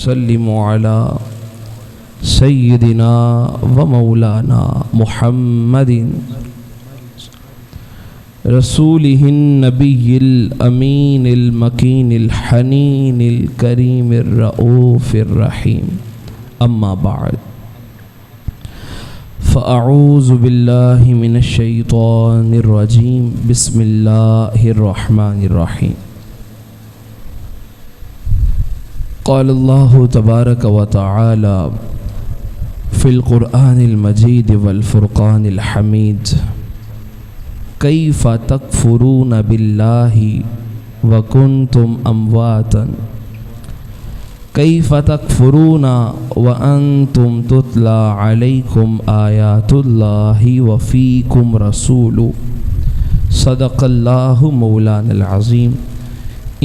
وسلم على سيدنا ومولانا محمد رسوله النبي الأمين المكين الحنين الكريم الرؤوف الرحيم أما بعد فأعوذ بالله من الشيطان الرجيم بسم الله الرحمن الرحيم قال الله تبارك وتعالى في القرآن المجيد والفرقان الحميد كيف تكفرون بالله وكنتم أمواتا كيف تكفرون وأنتم تتلى عليكم آيات الله وفيكم رسوله صدق الله مولانا العظيم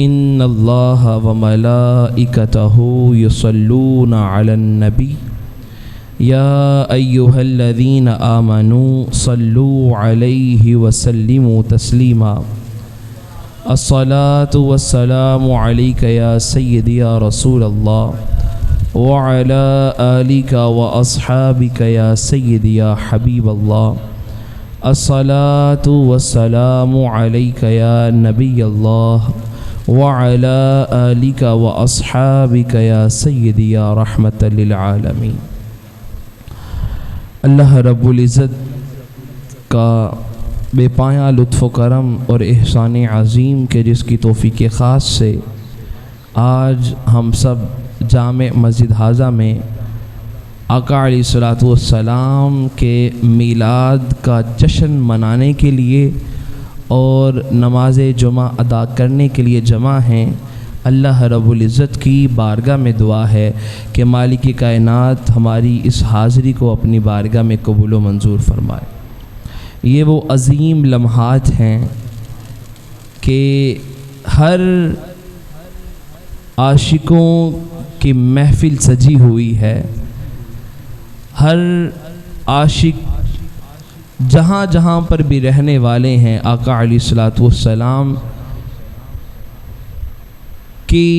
إن الله وملائكته يصلون على النبي يا أيها الذين آمنوا صلوا عليه وسلموا تسليما الصلاة والسلام عليك يا سيدي يا رسول الله وعلى آلك وأصحابك يا سيدي يا حبيب الله الصلاة والسلام عليك يا نبي الله وعلى آلك وأصحابك يا سيدي يا رحمة للعالمين۔ اللہ رب العزت کا بے پایہ لطف و کرم اور احسان عظیم کے جس کی توفیق خاص سے آج ہم سب جامع مسجد حاضہ میں آقا علیہ الصلوۃ والسلام کے میلاد کا جشن منانے کے لیے اور نماز جمعہ ادا کرنے کے لیے جمع ہیں۔ اللہ رب العزت کی بارگاہ میں دعا ہے کہ مالک کائنات ہماری اس حاضری کو اپنی بارگاہ میں قبول و منظور فرمائے۔ یہ وہ عظیم لمحات ہیں کہ ہر عاشقوں کی محفل سجی ہوئی ہے، ہر عاشق جہاں جہاں پر بھی رہنے والے ہیں آقا علیہ الصلوۃ والسلام کی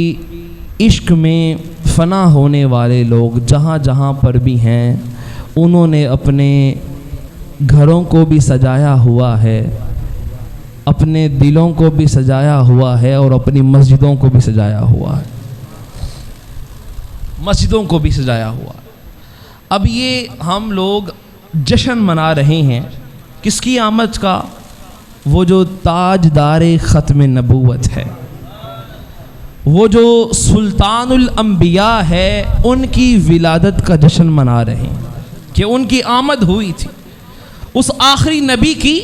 عشق میں فنا ہونے والے لوگ جہاں جہاں پر بھی ہیں، انہوں نے اپنے گھروں کو بھی سجایا ہوا ہے، اپنے دلوں کو بھی سجایا ہوا ہے اور اپنی مسجدوں کو بھی سجایا ہوا ہے، مسجدوں کو بھی سجایا ہوا ہے۔ اب یہ ہم لوگ جشن منا رہے ہیں کس کی آمد کا؟ وہ جو تاجدار ختم نبوت ہے، وہ جو سلطان الانبیاء ہے، ان کی ولادت کا جشن منا رہے ہیں کہ ان کی آمد ہوئی تھی۔ اس آخری نبی کی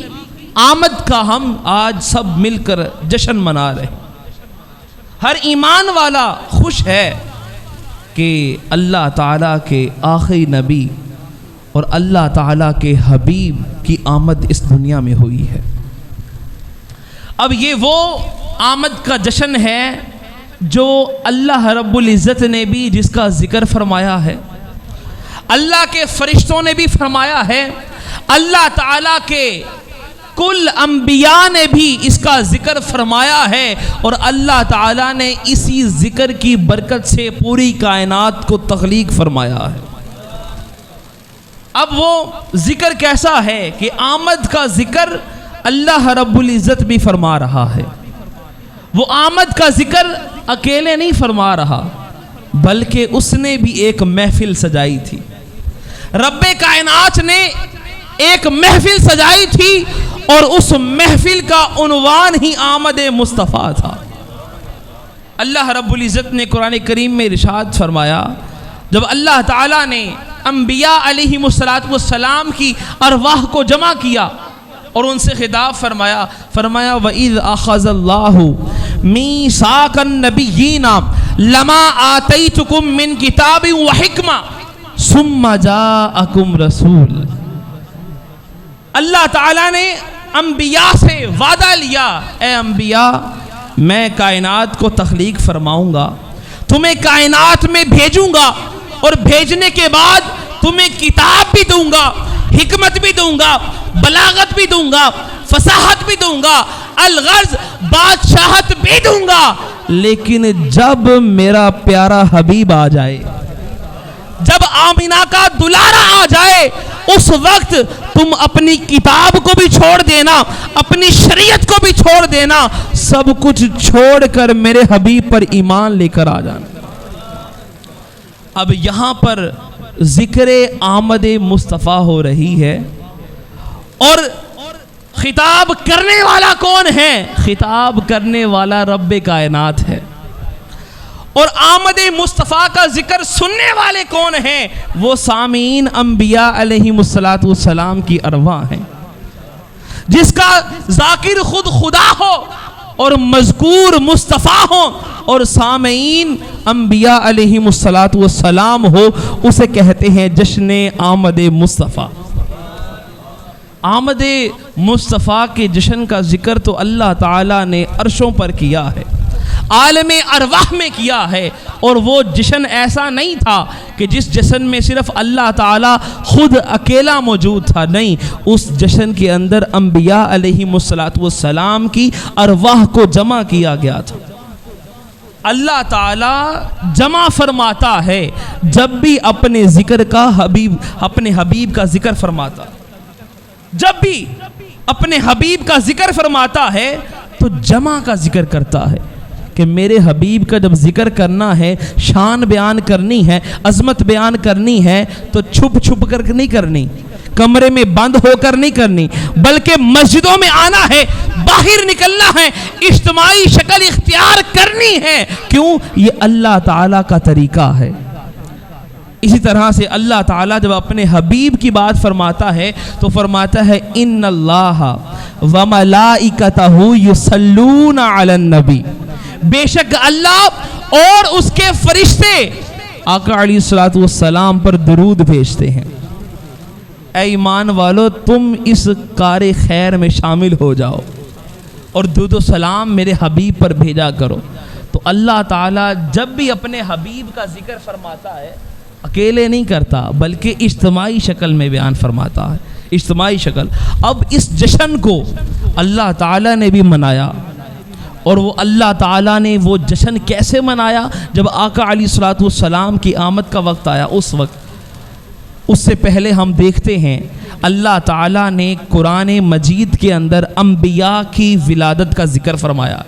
آمد کا ہم آج سب مل کر جشن منا رہے ہیں۔ ہر ایمان والا خوش ہے کہ اللہ تعالیٰ کے آخری نبی اور اللہ تعالیٰ کے حبیب کی آمد اس دنیا میں ہوئی ہے۔ اب یہ وہ آمد کا جشن ہے جو اللہ رب العزت نے بھی جس کا ذکر فرمایا ہے، اللہ کے فرشتوں نے بھی فرمایا ہے، اللہ تعالیٰ کے کل انبیاء نے بھی اس کا ذکر فرمایا ہے، اور اللہ تعالیٰ نے اسی ذکر کی برکت سے پوری کائنات کو تخلیق فرمایا ہے۔ اب وہ ذکر کیسا ہے کہ آمد کا ذکر اللہ رب العزت بھی فرما رہا ہے۔ وہ آمد کا ذکر اکیلے نہیں فرما رہا، بلکہ اس نے بھی ایک محفل سجائی تھی۔ رب کائنات نے ایک محفل سجائی تھی اور اس محفل کا عنوان ہی آمد مصطفیٰ تھا۔ اللہ رب العزت نے قرآن کریم میں ارشاد فرمایا، جب اللہ تعالیٰ نے انبیاء علیہم السلام کی ارواح کو جمع کیا اور ان سے خطاب فرمایا وَإِذْ أَخَذَ اللَّهُ مِيثَاقَ النَّبِيِّينَ لَمَا آتَيْتُكُم مِّن كِتَابٍ وَحِكْمَةٍ ثُمَّ جَاءَكُمْ رَسُولٌ۔ اللہ تعالیٰ نے انبیاء سے وعدہ لیا، اے انبیاء میں کائنات کو تخلیق فرماؤں گا، تمہیں کائنات میں بھیجوں گا، اور بھیجنے کے بعد تمہیں کتاب بھی دوں گا، حکمت بھی دوں گا، بلاغت بھی دوں گا، فصاحت بھی دوں گا، الغرض بادشاہت بھی دوں گا، لیکن جب میرا پیارا حبیب آ جائے، جب آمینہ کا دلارا آ جائے، اس وقت تم اپنی کتاب کو بھی چھوڑ دینا، اپنی شریعت کو بھی چھوڑ دینا، سب کچھ چھوڑ کر میرے حبیب پر ایمان لے کر آ جانا۔ اب یہاں پر ذکر آمد مصطفیٰ ہو رہی ہے، اور خطاب کرنے والا کون ہے؟ خطاب کرنے والا رب کائنات ہے۔ اور آمد مصطفیٰ کا ذکر سننے والے کون ہیں؟ وہ سامعین انبیاء علیہم السلام کی ارواح ہیں، جس کا ذاکر خود خدا ہو اور مذکور مصطفیٰ ہو اور سامعین انبیاء علیہم السلام ہو، اسے کہتے ہیں جشن آمد مصطفیٰ۔ آمد مصطفیٰ کے جشن کا ذکر تو اللہ تعالیٰ نے عرشوں پر کیا ہے، عالم ارواح میں کیا ہے، اور وہ جشن ایسا نہیں تھا کہ جس جشن میں صرف اللہ تعالیٰ خود اکیلا موجود تھا، نہیں، اس جشن کے اندر انبیاء علیہم السلام کی ارواح کو جمع کیا گیا تھا۔ اللہ تعالیٰ جمع فرماتا ہے جب بھی اپنے ذکر کا اپنے حبیب کا ذکر فرماتا، جب بھی اپنے حبیب کا ذکر فرماتا ہے تو جمع کا ذکر کرتا ہے کہ میرے حبیب کا جب ذکر کرنا ہے، شان بیان کرنی ہے، عظمت بیان کرنی ہے، تو چھپ چھپ کر نہیں کرنی، کمرے میں بند ہو کر نہیں کرنی، بلکہ مسجدوں میں آنا ہے، باہر نکلنا ہے، اجتماعی شکل اختیار کرنی ہے۔ کیوں؟ یہ اللہ تعالیٰ کا طریقہ ہے۔ اسی طرح سے اللہ تعالیٰ جب اپنے حبیب کی بات فرماتا ہے تو فرماتا ہے ان اللہ وملائکتہ یصلون علی النبی، بے شک اللہ اور اس کے فرشتے آقا علیہ السلام پر درود بھیجتے ہیں۔ اے ایمان والو، تم اس کار خیر میں شامل ہو جاؤ اور درود و سلام میرے حبیب پر بھیجا کرو۔ تو اللہ تعالیٰ جب بھی اپنے حبیب کا ذکر فرماتا ہے، اکیلے نہیں کرتا بلکہ اجتماعی شکل میں بیان فرماتا ہے، اجتماعی شکل۔ اب اس جشن کو اللہ تعالیٰ نے بھی منایا، اور وہ اللہ تعالیٰ نے وہ جشن کیسے منایا؟ جب آقا علیہ السلام کی آمد کا وقت آیا، اس وقت، اس سے پہلے ہم دیکھتے ہیں اللہ تعالیٰ نے قرآن مجید کے اندر انبیاء کی ولادت کا ذکر فرمایا۔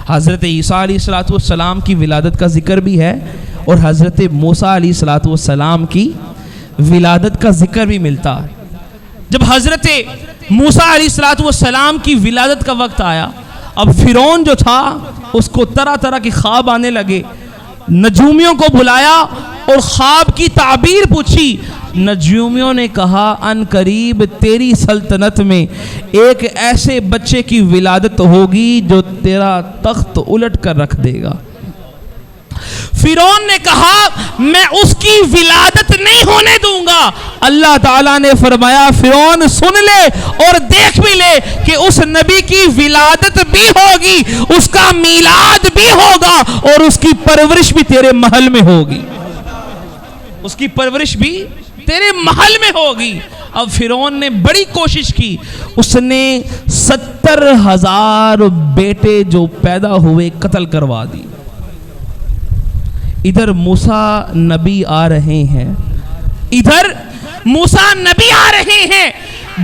حضرت عیسیٰ علیہ السلام کی ولادت کا ذکر بھی ہے، اور حضرت موسیٰ علیہ السلام کی ولادت کا ذکر بھی ملتا ہے۔ جب حضرت موسیٰ علیہ السلام کی ولادت کا وقت آیا، اب فرعون جو تھا اس کو طرح طرح کے خواب آنے لگے، نجومیوں کو بلایا اور خواب کی تعبیر پوچھی۔ نجومیوں نے کہا ان قریب تیری سلطنت میں ایک ایسے بچے کی ولادت ہوگی جو تیرا تخت الٹ کر رکھ دے گا۔ فرعون نے کہا میں اس کی ولادت نہیں ہونے دوں گا۔ اللہ تعالیٰ نے فرمایا فرعون سن لے اور دیکھ بھی لے کہ اس نبی کی ولادت بھی ہوگی، اس کا میلاد بھی ہوگا، اور اس کی پرورش بھی تیرے محل میں ہوگی، اس کی پرورش بھی تیرے محل میں ہوگی۔ اب فرعون نے بڑی کوشش کی، اس نے 70,000 بیٹے جو پیدا ہوئے قتل کروا دی۔ ادھر موسیٰ نبی آ رہے ہیں، ادھر موسیٰ نبی آ رہے ہیں،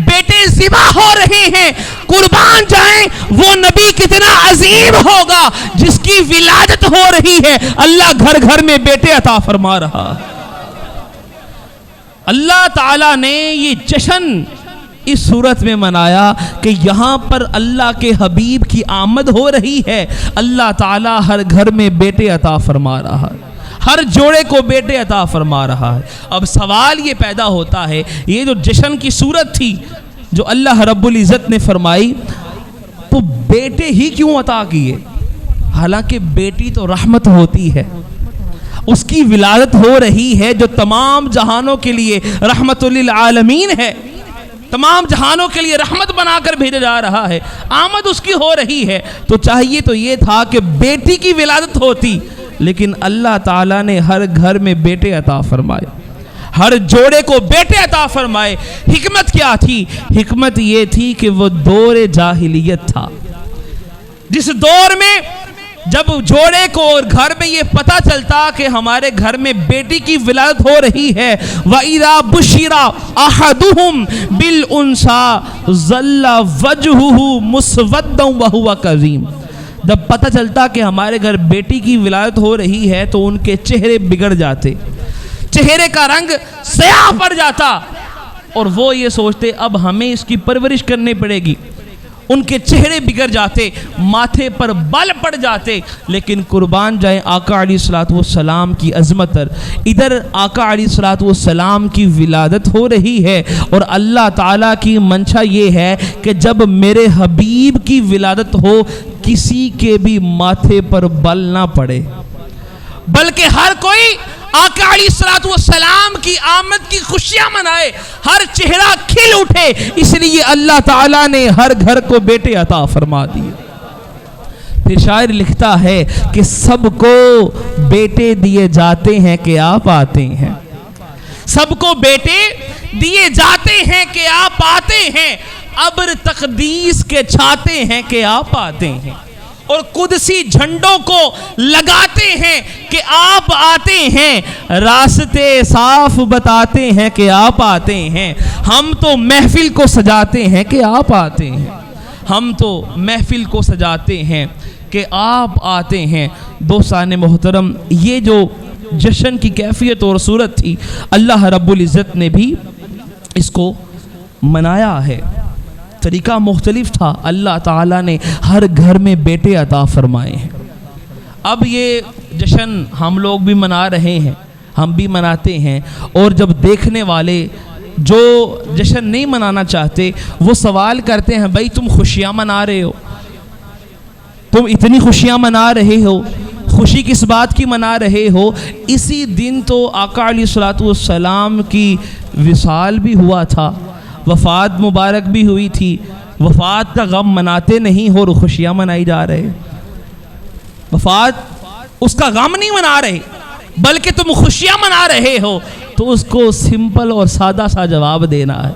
بیٹے ذبح ہو رہے ہیں، قربان جائیں وہ نبی کتنا عظیم ہوگا جس کی ولادت ہو رہی ہے، اللہ گھر گھر میں بیٹے عطا فرما رہا۔ اللہ تعالیٰ نے یہ جشن اس صورت میں منایا کہ یہاں پر اللہ کے حبیب کی آمد ہو رہی ہے، اللہ تعالیٰ ہر گھر میں بیٹے عطا فرما رہا ہے، ہر جوڑے کو بیٹے عطا فرما رہا ہے۔ اب سوال یہ پیدا ہوتا ہے، یہ جو جشن کی صورت تھی جو اللہ رب العزت نے فرمائی، تو بیٹے ہی کیوں عطا کیے؟ حالانکہ بیٹی تو رحمت ہوتی ہے، اس کی ولادت ہو رہی ہے جو تمام جہانوں کے لیے رحمت للعالمین ہے، تمام جہانوں کے لیے رحمت بنا کر بھیجا جا رہا ہے، آمد اس کی ہو رہی ہے، تو چاہیے تو یہ تھا کہ بیٹی کی ولادت ہوتی، لیکن اللہ تعالیٰ نے ہر گھر میں بیٹے عطا فرمائے، ہر جوڑے کو بیٹے عطا فرمائے۔ حکمت کیا تھی؟ حکمت یہ تھی کہ وہ دور جاہلیت تھا، جس دور میں جب جوڑے کو اور گھر میں یہ پتہ چلتا کہ ہمارے گھر میں بیٹی کی ولادت ہو رہی ہے، وَإِذَا بُشِّرَ أَحَدُهُمْ بِالْأُنْثَىٰ ظَلَّ وَجْهُهُ مُسْوَدًّا وَهُوَ كَظِيمٌ، جب پتہ چلتا کہ ہمارے گھر بیٹی کی ولادت ہو رہی ہے تو ان کے چہرے بگڑ جاتے، چہرے کا رنگ سیاہ پڑ جاتا، اور وہ یہ سوچتے اب ہمیں اس کی پرورش کرنی پڑے گی۔ ان کے چہرے بگڑ جاتے، ماتھے پر بال پڑ جاتے۔ لیکن قربان جائیں آقا علیہ الصلوۃ والسلام کی عظمت پر، ادھر آقا علیہ الصلوۃ والسلام کی ولادت ہو رہی ہے، اور اللہ تعالیٰ کی منشا یہ ہے کہ جب میرے حبیب کی ولادت ہو کسی کے بھی ماتھے پر بال نہ پڑے، بلکہ ہر کوئی آقا علیہ الصلوۃ والسلام کی آمد کی خوشیاں منائے، ہر چہرہ کھل اٹھے۔ اس لیے اللہ تعالیٰ نے ہر گھر کو بیٹے عطا فرما دیے۔ پھر شاعر لکھتا ہے کہ سب کو بیٹے دیے جاتے ہیں کہ آپ آتے ہیں، سب کو بیٹے دیے جاتے ہیں کہ آپ آتے ہیں، ابر تقدیس کے چھاتے ہیں کہ آپ آتے ہیں، اور قدسی جھنڈوں کو لگاتے ہیں کہ آپ آتے ہیں، راستے صاف بتاتے ہیں کہ آپ آتے ہیں، ہم تو محفل کو سجاتے ہیں کہ آپ آتے ہیں، ہم تو محفل کو سجاتے ہیں کہ آپ آتے ہیں۔ دوستان محترم، یہ جو جشن کی کیفیت اور صورت تھی، اللہ رب العزت نے بھی اس کو منایا ہے، طریقہ مختلف تھا۔ اللہ تعالیٰ نے ہر گھر میں بیٹے عطا فرمائے ہیں۔ اب یہ جشن ہم لوگ بھی منا رہے ہیں، ہم بھی مناتے ہیں، اور جب دیکھنے والے جو جشن نہیں منانا چاہتے وہ سوال کرتے ہیں بھائی تم خوشیاں منا رہے ہو، تم اتنی خوشیاں منا رہے ہو، خوشی کس بات کی منا رہے ہو؟ اسی دن تو آقا علیہ الصلوۃ والسلام کی وصال بھی ہوا تھا، وفات مبارک بھی ہوئی تھی، وفات کا غم مناتے نہیں ہو اور خوشیاں منائی جا رہے، وفات اس کا غم نہیں منا رہے بلکہ تم خوشیاں منا رہے ہو، تو اس کو سمپل اور سادہ سا جواب دینا ہے۔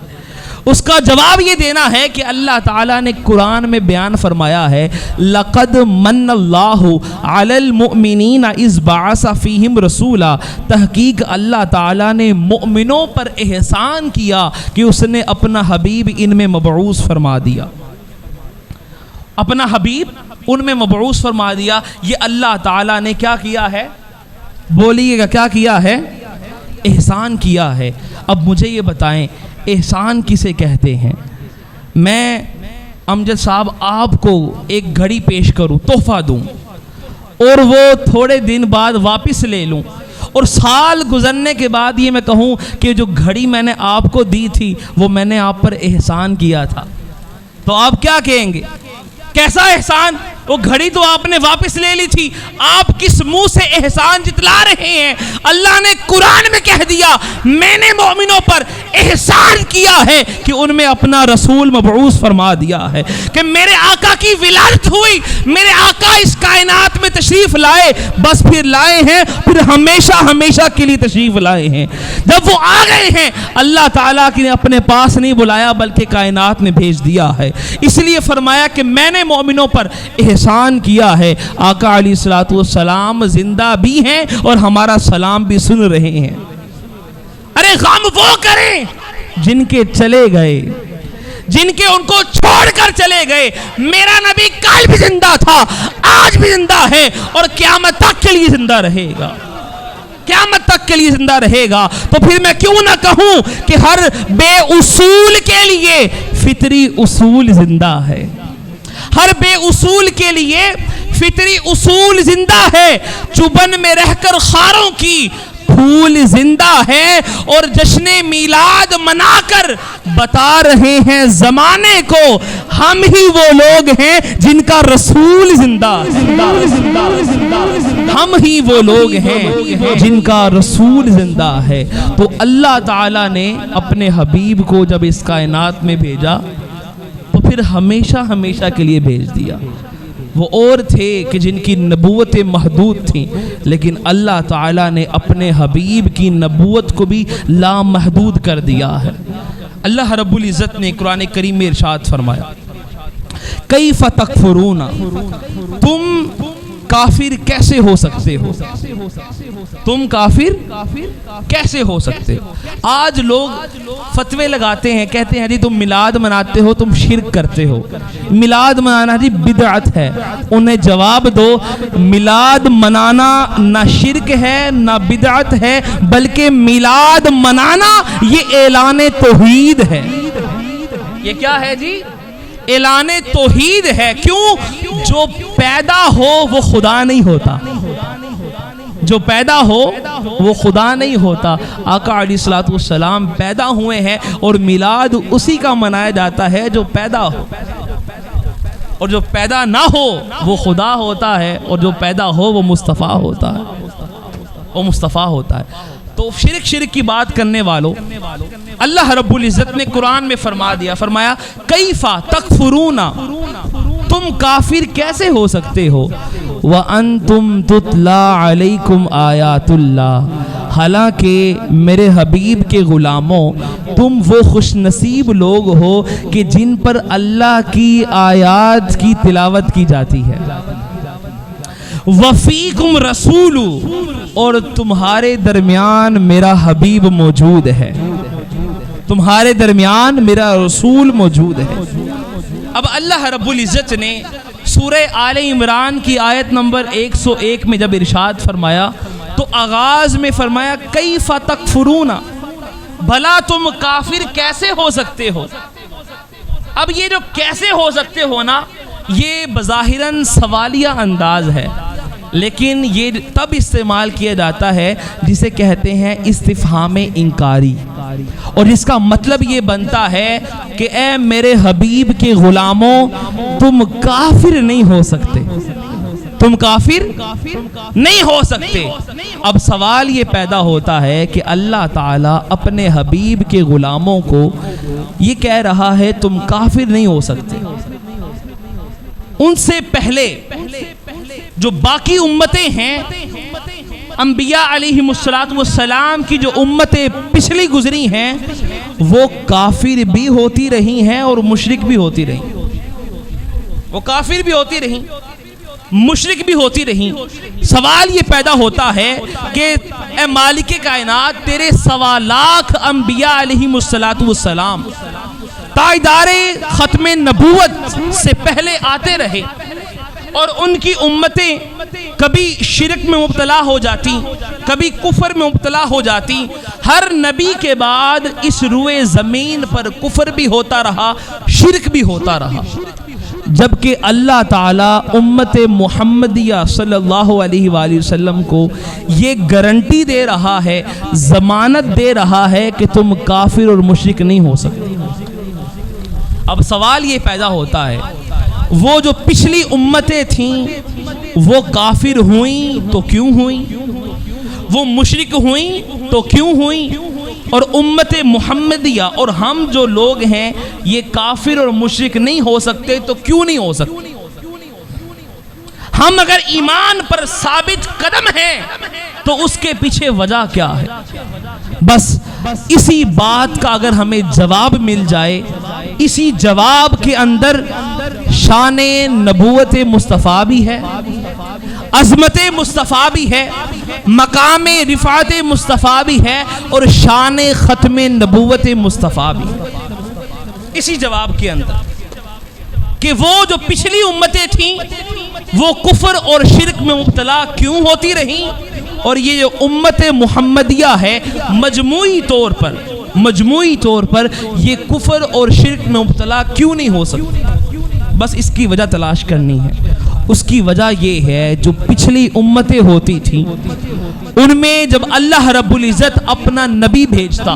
اس کا جواب یہ دینا ہے کہ اللہ تعالیٰ نے قرآن میں بیان فرمایا ہے لَقَدْ مَنَّ اللَّهُ عَلَى الْمُؤْمِنِينَ إِذْ بَعَثَ فِيهِمْ رَسُولًا، تحقیق اللہ تعالیٰ نے مؤمنوں پر احسان کیا کہ اس نے اپنا حبیب ان میں مبعوث فرما دیا، اپنا حبیب ان میں مبعوث فرما دیا۔ یہ اللہ تعالیٰ نے کیا کیا ہے؟ بولیے گا کیا کیا ہے؟ احسان کیا ہے۔ اب مجھے یہ بتائیں احسان کسے کہتے ہیں؟ میں امجد صاحب آپ کو ایک گھڑی پیش کروں، تحفہ دوں، اور وہ تھوڑے دن بعد واپس لے لوں، اور سال گزرنے کے بعد یہ میں کہوں کہ جو گھڑی میں نے آپ کو دی تھی وہ میں نے آپ پر احسان کیا تھا، تو آپ کیا کہیں گے؟ کیسا احسان؟ وہ گھڑی تو آپ نے واپس لے لی تھی، آپ کس منہ سے احسان جتلا رہے ہیں؟ اللہ نے قرآن میں کہہ دیا میں نے مومنوں پر احسان کیا ہے کہ ان میں اپنا رسول مبعوث فرما دیا ہے، کہ میرے آقا کی ولادت ہوئی، میرے آقا اس کائنات میں تشریف لائے، بس پھر لائے ہیں، پھر ہمیشہ ہمیشہ کے لیے تشریف لائے ہیں۔ جب وہ آ گئے ہیں اللہ تعالیٰ نے اپنے پاس نہیں بلایا بلکہ کائنات میں بھیج دیا ہے، اس لیے فرمایا کہ میں نے مومنوں پر احسان کیا ہے۔ آقا علیہ الصلوۃ والسلام زندہ بھی ہیں اور ہمارا سلام بھی سن رہے ہیں۔ ارے غم وہ کریں جن کے چلے گئے، جن کے ان کو چھوڑ کر چلے گئے۔ میرا نبی کل بھی زندہ تھا، آج بھی زندہ ہے، اور قیامت تک کے لیے زندہ رہے گا، قیامت تک کے لیے زندہ رہے گا۔ تو پھر میں کیوں نہ کہوں کہ ہر بے اصول کے لیے فطری اصول زندہ ہے، ہر بے اصول کے لیے فطری اصول زندہ ہے۔ چبن میں رہ کر خاروں کی پھول زندہ ہے، اور جشن میلاد منا کر بتا رہے ہیں زمانے کو ہم ہی وہ لوگ ہیں جن کا رسول زندہ ہے، ہم ہی وہ لوگ ہیں جن کا رسول زندہ ہے۔ تو اللہ تعالیٰ نے اپنے حبیب کو جب اس کائنات میں بھیجا تو پھر ہمیشہ ہمیشہ کے لیے بھیج دیا۔ وہ اور تھے کہ جن کی نبوتیں محدود تھیں، لیکن اللہ تعالیٰ نے اپنے حبیب کی نبوت کو بھی لامحدود کر دیا ہے۔ اللہ رب العزت نے قرآن کریم میں ارشاد فرمایا کیف تکفرون، تم کافر کیسے ہو سکتے ہو؟ تم کافر کیسے ہو سکتے ہو؟ آج لوگ فتوے لگاتے ہیں، کہتے ہیں جی تم میلاد مناتے ہو، تم شرک کرتے ہو، میلاد منانا جی بدعت ہے۔ انہیں جواب دو، میلاد منانا نہ شرک ہے نہ بدعت ہے، بلکہ میلاد منانا یہ اعلان توحید ہے۔ یہ کیا ہے جی؟ اعلان توحید ہے۔ کیوں؟ جو پیدا ہو وہ خدا نہیں ہوتا، جو پیدا ہو وہ خدا نہیں ہوتا۔ آقا علیہ الصلوۃ والسلام پیدا ہوئے ہیں اور میلاد اسی کا منایا جاتا ہے جو پیدا ہو، اور جو پیدا نہ ہو وہ خدا ہوتا ہے، اور جو پیدا ہو وہ مصطفیٰ ہوتا ہے، وہ مصطفیٰ ہوتا ہے۔ تو شرک کی بات کرنے والوں، اللہ رب العزت نے قرآن میں فرما دیا، فرمایا کیفا تکفرون، تم کافر کیسے ہو سکتے ہو، وَأَنْتُمْ تُتْلَى عَلَيْكُمْ آیات اللہ، حالانکہ میرے حبیب کے غلاموں تم وہ خوش نصیب لوگ ہو کہ جن پر اللہ کی آیات کی تلاوت کی جاتی ہے۔ وفیکم رسول، اور تمہارے درمیان میرا حبیب موجود ہے، تمہارے درمیان میرا رسول موجود ہے۔ اب اللہ رب العزت نے سورہ آل عمران کی آیت نمبر 101 میں جب ارشاد فرمایا تو آغاز میں فرمایا کیف تکفرون، بھلا تم کافر کیسے ہو سکتے ہو۔ اب یہ جو کیسے ہو سکتے ہو نا، یہ بظاہراً سوالیہ انداز ہے، لیکن یہ تب استعمال کیا جاتا ہے جسے کہتے ہیں استفہام انکاری، اور جس کا مطلب یہ بنتا ہے کہ اے میرے حبیب کے غلاموں تم کافر نہیں ہو سکتے، تم کافر نہیں ہو سکتے۔ اب سوال یہ پیدا ہوتا ہے کہ اللہ تعالیٰ اپنے حبیب کے غلاموں کو یہ کہہ رہا ہے تم کافر نہیں ہو سکتے، ان سے پہلے جو باقی امتیں ہیں، انبیاء علیہم السلام کی جو امتیں پچھلی گزری ہیں وہ کافر بھی ہوتی رہی ہیں اور مشرک بھی ہوتی رہی، وہ کافر بھی ہوتی رہی، مشرک بھی ہوتی رہی۔ سوال یہ پیدا ہوتا ہے کہ اے مالک کائنات، تیرے 1.25 لاکھ انبیاء علیہم السلام تاجدار ختم نبوت سے پہلے آتے رہے، اور ان کی امتیں کبھی شرک میں مبتلا ہو جاتی، کبھی کفر میں مبتلا ہو جاتی۔ ہر نبی کے بعد اس روئے زمین پر کفر بھی ہوتا رہا، شرک بھی ہوتا رہا، جبکہ اللہ تعالیٰ امت محمدیہ صلی اللہ علیہ وآلہ وسلم کو یہ گارنٹی دے رہا ہے، ضمانت دے رہا ہے کہ تم کافر اور مشرک نہیں ہو سکتے۔ اب سوال یہ پیدا ہوتا ہے، وہ جو پچھلی امتیں تھیں وہ کافر ہوئیں تو کیوں ہوئیں، وہ مشرک ہوئیں تو کیوں ہوئیں، اور امت محمدیہ اور ہم جو لوگ ہیں یہ کافر اور مشرک نہیں ہو سکتے تو کیوں نہیں ہو سکتے؟ ہم اگر ایمان پر ثابت قدم ہیں تو اس کے پیچھے وجہ کیا ہے؟ بس اسی بات کا اگر ہمیں جواب مل جائے، اسی جواب کے اندر شان نبوت مصطفیٰ بھی ہے، عظمت مصطفیٰ بھی ہے، مقام رفعت مصطفیٰ بھی ہے، اور شان ختم نبوت مصطفیٰ بھی ہے۔ اسی جواب کے اندر کہ وہ جو پچھلی امتیں تھیں وہ کفر اور شرک میں مبتلا کیوں ہوتی رہیں، اور یہ جو امت محمدیہ ہے مجموعی طور پر یہ کفر اور شرک میں مبتلا کیوں نہیں ہو سکتی۔ بس اس کی وجہ تلاش کرنی ہے۔ اس کی وجہ یہ ہے جو پچھلی امتیں ہوتی تھیں ان میں جب اللہ رب العزت اپنا نبی بھیجتا،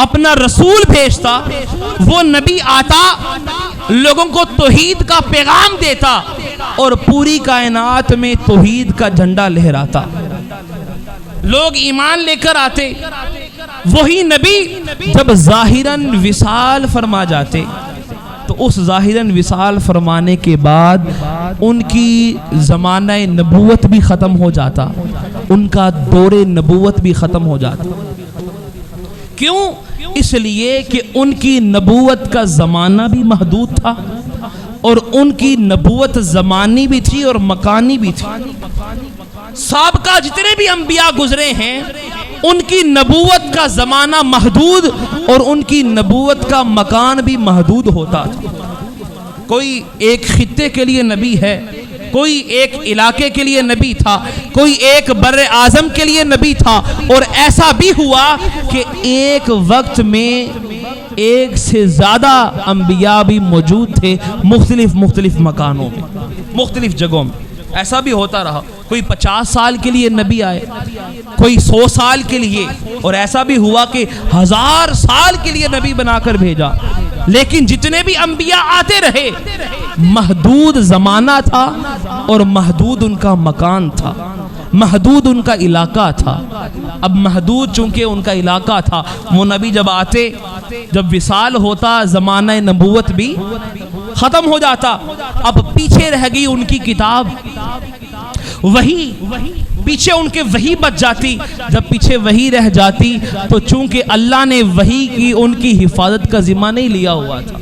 اپنا رسول بھیجتا، وہ نبی آتا، لوگوں کو توحید کا پیغام دیتا اور پوری کائنات میں توحید کا جھنڈا لہراتا، لوگ ایمان لے کر آتے۔ وہی نبی جب ظاہراً وصال فرما جاتے تو اس ظاہراً وصال فرمانے کے بعد ان کی زمانہ نبوت بھی ختم ہو جاتا، ان کا دور نبوت بھی ختم ہو جاتا۔ کیوں؟ اس لیے کہ ان کی نبوت کا زمانہ بھی محدود تھا، اور ان کی نبوت زمانی بھی تھی اور مکانی بھی تھی۔ سابقہ جتنے بھی انبیاء گزرے ہیں ان کی نبوت کا زمانہ محدود اور ان کی نبوت کا مکان بھی محدود ہوتا تھا۔ کوئی ایک خطے کے لیے نبی ہے، کوئی ایک علاقے کے لیے نبی تھا، کوئی ایک بر اعظم کے لیے نبی تھا، اور ایسا بھی ہوا کہ ایک وقت میں ایک سے زیادہ انبیاء بھی موجود تھے مختلف مکانوں میں، مختلف جگہوں میں۔ ایسا بھی ہوتا رہا، کوئی 50 سال کے لیے نبی آئے، کوئی 100 سال کے لیے، اور ایسا بھی ہوا کہ 1000 سال کے لیے نبی بنا کر بھیجا۔ لیکن جتنے بھی انبیاء آتے رہے محدود زمانہ تھا اور محدود ان کا مکان تھا، محدود ان کا علاقہ تھا۔ اب محدود چونکہ ان کا علاقہ تھا، وہ نبی جب آتے، جب وصال ہوتا زمانہ نبوت بھی ختم ہو جاتا۔ اب پیچھے رہ گئی ان کی کتاب، وہی پیچھے ان کے وہی بچ جاتی۔ جب پیچھے وہی رہ جاتی تو چونکہ اللہ نے وہی کی ان کی حفاظت کا ذمہ نہیں لیا ہوا تھا،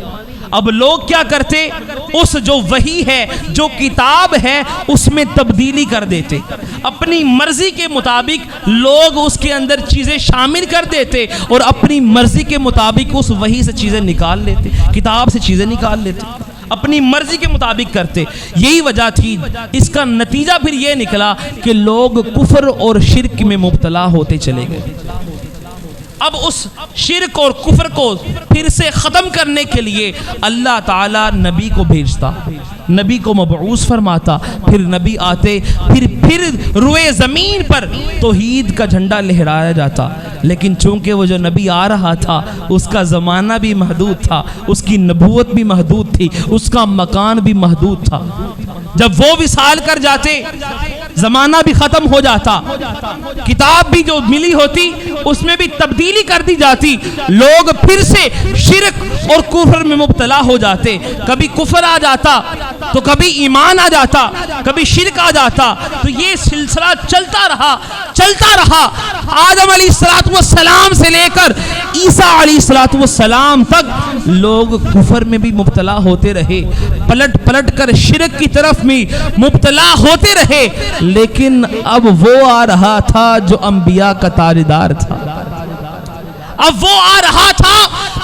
اب لوگ کیا کرتے، اس جو وحی ہے، جو کتاب ہے، اس میں تبدیلی کر دیتے، اپنی مرضی کے مطابق لوگ اس کے اندر چیزیں شامل کر دیتے اور اپنی مرضی کے مطابق اس وحی سے چیزیں نکال لیتے، کتاب سے چیزیں نکال لیتے، اپنی مرضی کے مطابق کرتے۔ یہی وجہ تھی، اس کا نتیجہ پھر یہ نکلا کہ لوگ کفر اور شرک میں مبتلا ہوتے چلے گئے۔ اب اس شرک اور کفر کو پھر سے ختم کرنے کے لیے اللہ تعالیٰ نبی کو بھیجتا، نبی کو مبعوث فرماتا، پھر نبی آتے، پھر روئے زمین پر توحید کا جھنڈا لہرایا جاتا۔ لیکن چونکہ وہ جو نبی آ رہا تھا اس کا زمانہ بھی محدود تھا، اس کی نبوت بھی محدود تھی، اس کا مکان بھی محدود تھا۔ جب وہ وصال کر جاتے زمانہ بھی ختم ہو جاتا، کتاب بھی جو ملی ہوتی اس میں بھی تبدیلی کر دی جاتی، لوگ پھر سے شرک اور کفر میں مبتلا ہو جاتے، کبھی کفر آ جاتا تو کبھی ایمان آ جاتا، کبھی شرک آ جاتا، تو یہ سلسلہ چلتا رہا آدم علیہ السلام سے لے کر عیسیٰ علیہ السلام تک لوگ کفر میں بھی مبتلا ہوتے رہے، پلٹ کر شرک کی طرف بھی مبتلا ہوتے رہے۔ لیکن اب وہ آ رہا تھا جو انبیاء کا تاجدار تھا، اب وہ آ رہا تھا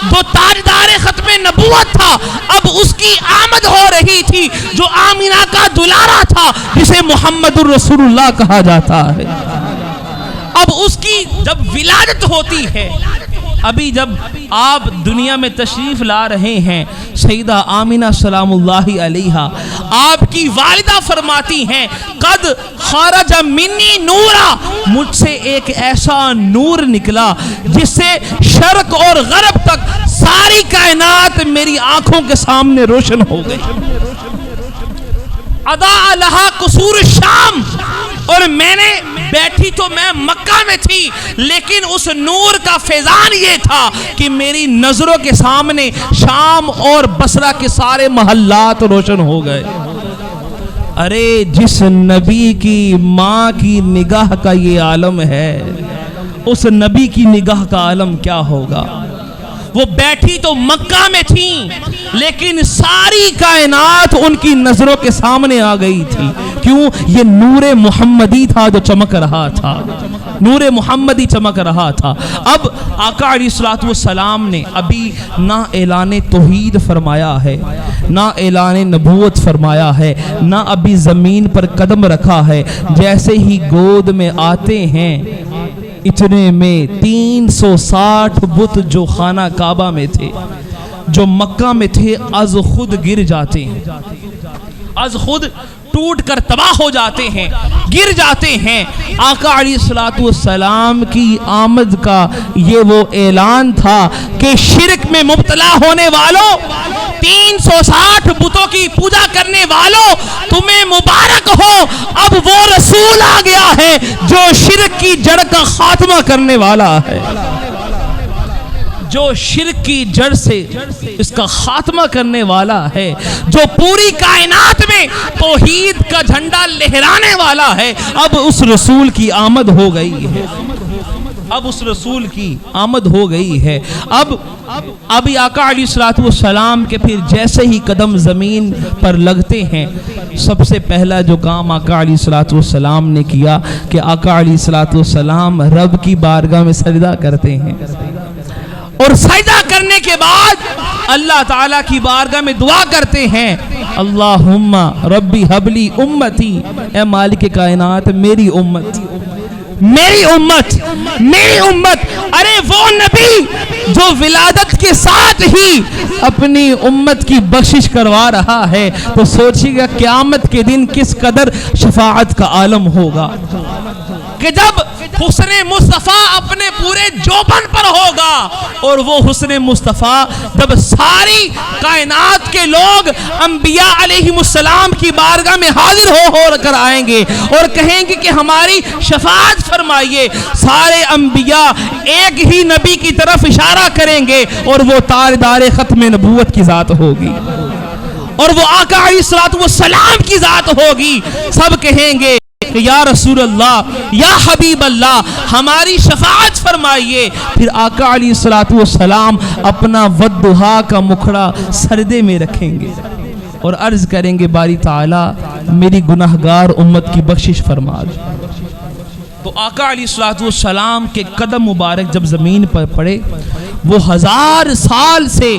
جو تاجدار ختم نبوت تھا، اب اس کی آمد ہو رہی تھی، جو آمینہ کا دلارا تھا جسے محمد الرسول اللہ کہا جاتا ہے۔ اب اس کی جب ولادت ہوتی ہے، ابھی جب آپ دنیا میں تشریف لا رہے ہیں، سیدہ آمینہ سلام اللہ علیہا آپ کی والدہ فرماتی ہیں قد خرج منی نورا، مجھ سے ایک ایسا نور نکلا جس سے شرق اور غرب تک ساری کائنات میری آنکھوں کے سامنے روشن ہو گئی۔ اضاء لہا قصور الشام، اور میں نے بیٹھی تو میں مکہ میں تھی، لیکن اس نور کا فیضان یہ تھا کہ میری نظروں کے سامنے شام اور بصرہ کے سارے محلات روشن ہو گئے۔ ارے جس نبی کی ماں کی نگاہ کا یہ عالم ہے، اس نبی کی نگاہ کا عالم کیا ہوگا؟ وہ بیٹھی تو مکہ میں تھیں، لیکن ساری کائنات ان کی نظروں کے سامنے آ گئی تھی۔ کیوں؟ یہ نور محمدی تھا جو چمک رہا تھا، نور محمدی چمک رہا تھا۔ اب آقا علیہ الصلوۃ والسلام نے ابھی نہ اعلان توحید فرمایا ہے، نہ اعلان نبوت فرمایا ہے، نہ ابھی زمین پر قدم رکھا ہے۔ جیسے ہی گود میں آتے ہیں، اتنے میں 360 بت جو خانہ کعبہ میں تھے، جو مکہ میں تھے، از خود گر جاتے ہیں، از خود ٹوٹ کر تباہ ہو جاتے ہیں، گر جاتے ہیں۔ آقا علیہ الصلوۃ والسلام کی آمد کا یہ وہ اعلان تھا کہ شرک میں مبتلا ہونے والوں، 360 بتوں کی پوجا کرنے والوں، تمہیں مبارک ہو، اب وہ رسول آ گیا ہے جو شرک کی جڑ کا خاتمہ کرنے والا ہے، جو شرک کی جڑ سے اس کا خاتمہ کرنے والا ہے، جو پوری کائنات میں توحید کا جھنڈا لہرانے والا ہے۔ اب اس رسول کی آمد ہو گئی ہے۔ اب اس رسول کی آمد ہو گئی ہے. اب آقا علیہ الصلوۃ والسلام کے پھر جیسے ہی قدم زمین پر لگتے ہیں، سب سے پہلا جو کام آقا علیہ الصلوۃ والسلام نے کیا کہ آقا علیہ الصلوۃ والسلام رب کی بارگاہ میں سجدہ کرتے ہیں، اور سجدہ کرنے کے بعد اللہ تعالیٰ کی بارگاہ میں دعا کرتے ہیں، اللہم ربی حبلی امتی، اے مالک کائنات میری امت، میری امت، میری امت. ارے وہ نبی جو ولادت کے ساتھ ہی اپنی امت کی بخشش کروا رہا ہے، تو سوچیے گا قیامت کے دن کس قدر شفاعت کا عالم ہوگا کہ جب حسن مصطفیٰ اپنے پورے جوبن پر ہوگا، اور وہ حسن مصطفیٰ جب ساری کائنات کے لوگ انبیاء علیہم السلام کی بارگاہ میں حاضر ہو کر آئیں گے اور کہیں گے کہ ہماری شفاعت فرمائیے، سارے انبیاء ایک ہی نبی کی طرف اشارہ کریں گے، اور وہ تاجدار ختم نبوت کی ذات ہوگی، اور وہ آقا علیہ الصلوۃ والسلام کی ذات ہوگی. سب کہیں گے کہ یا رسول اللہ، یا حبیب اللہ، ہماری شفاعت فرمائیے. پھر آقا علیہ الصلوۃ والسلام اپنا والضحیٰ کا مکھڑا سردے میں رکھیں گے اور عرض کریں گے باری تعالی میری گناہگار امت کی بخشش فرما دے. تو آقا علیہ الصلوۃ والسلام کے قدم مبارک جب زمین پر پڑے، وہ 1000 سال سے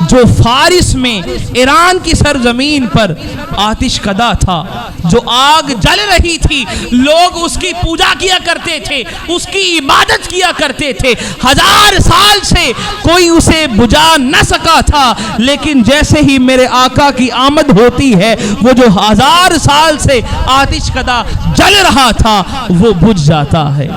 جو فارس میں ایران کی سرزمین پر آتش کدا تھا، جو آگ جل رہی تھی، لوگ اس کی پوجا کیا کرتے تھے، اس کی عبادت کیا کرتے تھے، 1000 سال سے کوئی اسے بجھا نہ سکا تھا. لیکن جیسے ہی میرے آقا کی آمد ہوتی ہے، وہ جو 1000 سال سے آتش کدا جل رہا تھا وہ بجھ جاتا ہے،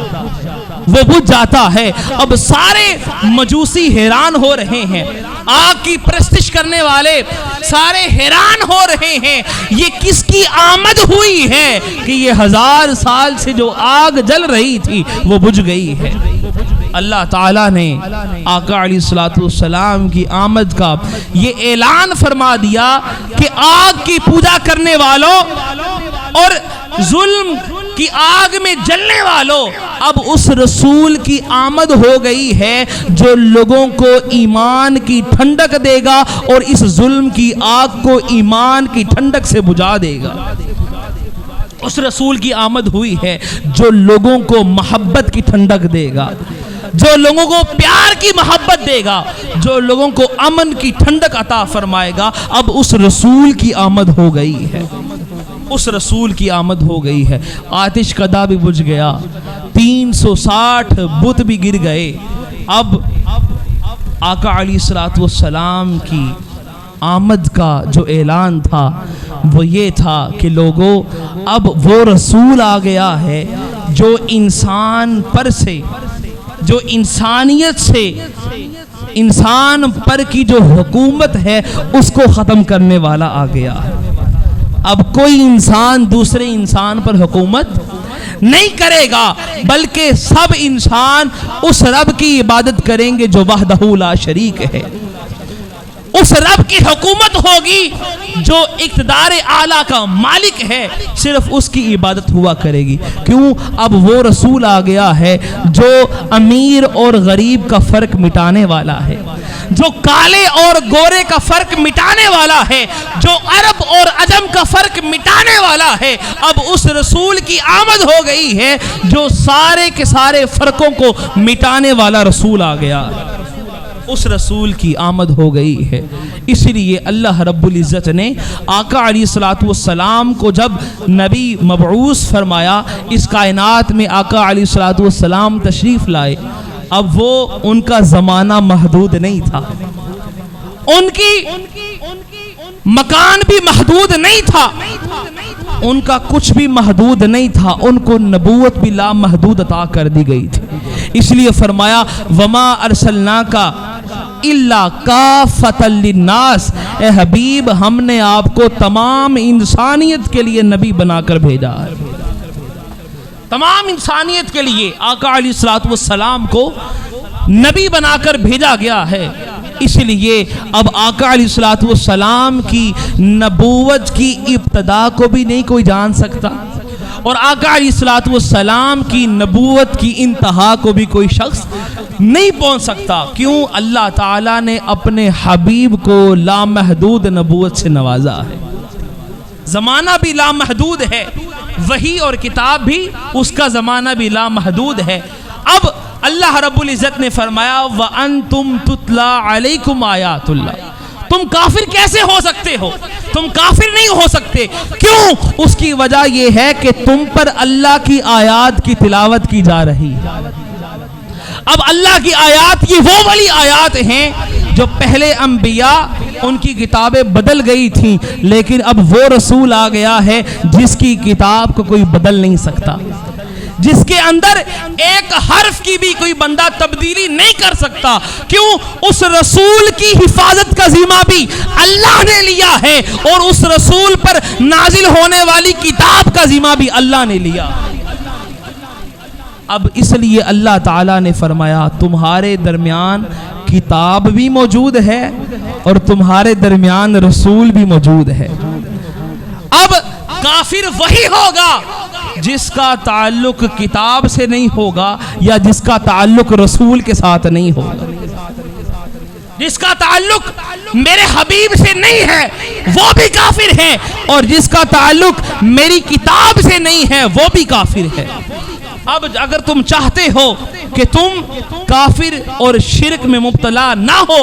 وہ بجھ جاتا ہے. اب سارے مجوسی حیران ہو رہے ہیں، آگ کی پرستش کرنے والے سارے حیران ہو رہے ہیں، یہ کس کی آمد ہوئی ہے کہ یہ 1000 سال سے جو آگ جل رہی تھی وہ بجھ گئی ہے. اللہ تعالیٰ نے آقا علیہ الصلوۃ والسلام کی آمد کا یہ اعلان فرما دیا کہ آگ کی پوجا کرنے والوں اور ظلم کی آگ میں جلنے والوں، اب اس رسول کی آمد ہو گئی ہے جو لوگوں کو ایمان کی ٹھنڈک دے گا اور اس ظلم کی آگ کو ایمان کی ٹھنڈک سے بجھا دے گا. اس رسول کی آمد ہوئی ہے جو لوگوں کو محبت کی ٹھنڈک دے گا، جو لوگوں کو پیار کی محبت دے گا، جو لوگوں کو امن کی ٹھنڈک عطا فرمائے گا. اب اس رسول کی آمد ہو گئی ہے، اس رسول کی آمد ہو گئی ہے. آتش کدا بھی بجھ گیا، 360 بت بھی گر گئے. اب آقا علیہ الصلوۃ والسلام کی آمد کا جو اعلان تھا وہ یہ تھا کہ لوگوں، اب وہ رسول آ گیا ہے جو انسان پر سے، جو انسانیت سے، انسان پر کی جو حکومت ہے اس کو ختم کرنے والا آ گیا ہے. اب کوئی انسان دوسرے انسان پر حکومت نہیں کرے گا، بلکہ سب انسان اس رب کی عبادت کریں گے جو وحدہ لا شریک ہے. اس رب کی حکومت ہوگی جو اقتدار اعلیٰ کا مالک ہے، صرف اس کی عبادت ہوا کرے گی. کیوں؟ اب وہ رسول آ گیا ہے جو امیر اور غریب کا فرق مٹانے والا ہے، جو کالے اور گورے کا فرق مٹانے والا ہے، جو عرب اور عجم کا فرق مٹانے والا ہے. اب اس رسول کی آمد ہو گئی ہے جو سارے کے سارے فرقوں کو مٹانے والا رسول آ گیا. اس رسول کی آمد ہو گئی ہے. اس لیے اللہ رب العزت نے آقا علیہ الصلوۃ والسلام کو جب نبی مبعوث فرمایا، اس کائنات میں آقا علیہ الصلوۃ والسلام تشریف لائے. اب وہ ان کا زمانہ محدود نہیں تھا، ان کی مکان بھی محدود نہیں تھا، ان کا کچھ بھی محدود نہیں تھا، ان کو نبوت بھی لامحدود عطا کر دی گئی تھی. اس لیے فرمایا وما ارسلناک الا کافۃ للناس، اے حبیب ہم نے آپ کو تمام انسانیت کے لیے نبی بنا کر بھیجا ہے. تمام انسانیت کے لیے آقا علیہ الصلوۃ والسلام کو نبی بنا کر بھیجا گیا ہے. اس لیے اب آقا علیہ الصلوۃ والسلام کی نبوت کی ابتدا کو بھی نہیں کوئی جان سکتا، اور آقا علیہ الصلوۃ والسلام کی نبوت کی انتہا کو بھی کوئی شخص نہیں پہنچ سکتا. کیوں؟ اللہ تعالیٰ نے اپنے حبیب کو لامحدود نبوت سے نوازا ہے. زمانہ بھی لامحدود ہے، وحی اور کتاب بھی اس کا زمانہ بھی لامحدود ہے. اب اللہ رب العزت نے فرمایا وَأَنْتُمْ تُتْلَى عَلَيْكُمْ آیات اللہ. تم کافر کیسے ہو سکتے ہو؟ تم کافر نہیں ہو سکتے. کیوں؟ اس کی وجہ یہ ہے کہ تم پر اللہ کی آیات کی تلاوت کی جا رہی ہے. اب اللہ کی آیات یہ وہ والی آیات ہیں جو پہلے انبیاء ان کی کتابیں بدل گئی تھیں، لیکن اب وہ رسول آ گیا ہے جس کی کتاب کو کوئی بدل نہیں سکتا، جس کے اندر ایک حرف کی بھی کوئی بندہ تبدیلی نہیں کر سکتا. کیوں؟ اس رسول کی حفاظت کا ذمہ بھی اللہ نے لیا ہے اور اس رسول پر نازل ہونے والی کتاب کا ذمہ بھی اللہ نے لیا. اب اس لیے اللہ تعالیٰ نے فرمایا تمہارے درمیان کتاب بھی موجود ہے اور تمہارے درمیان رسول بھی موجود ہے. اب کافر وہی ہوگا جس کا تعلق کتاب سے نہیں ہوگا یا جس کا تعلق رسول کے ساتھ نہیں ہوگا. جس کا تعلق میرے حبیب سے نہیں ہے وہ بھی کافر ہے، اور جس کا تعلق میری کتاب سے نہیں ہے وہ بھی کافر ہے. اب اگر تم چاہتے ہو کہ تم کافر اور شرک میں مبتلا نہ ہو